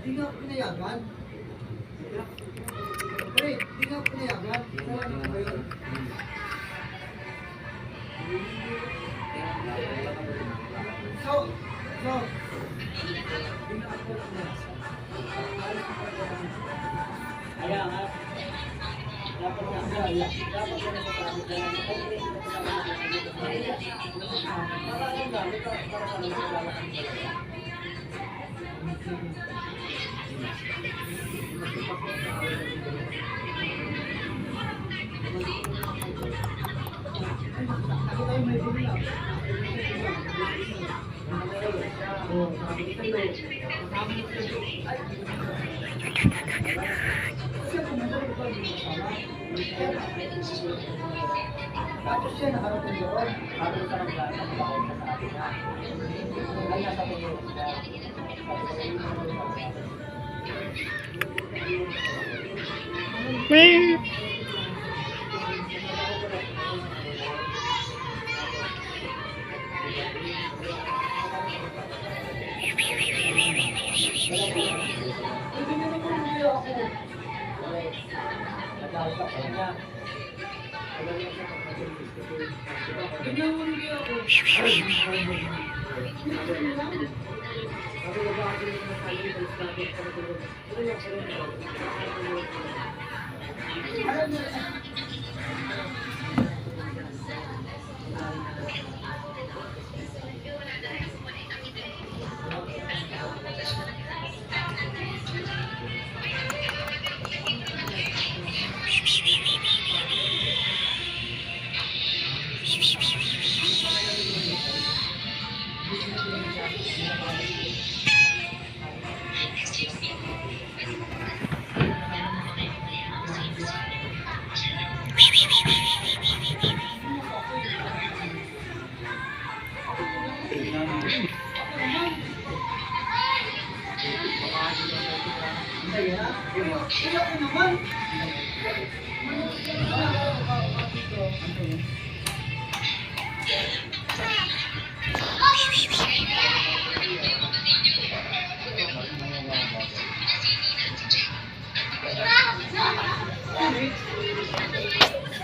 Di nga pinayagan. Pre, di nga pinayagan. Ano ba yun? So, kaya nga, dapat nga, dapat nga nasasabi ka lang. Tapos siya nakarating doon, habang sa naglaan ng mga sa atin na. Kaya sa kanya, Kaya naman.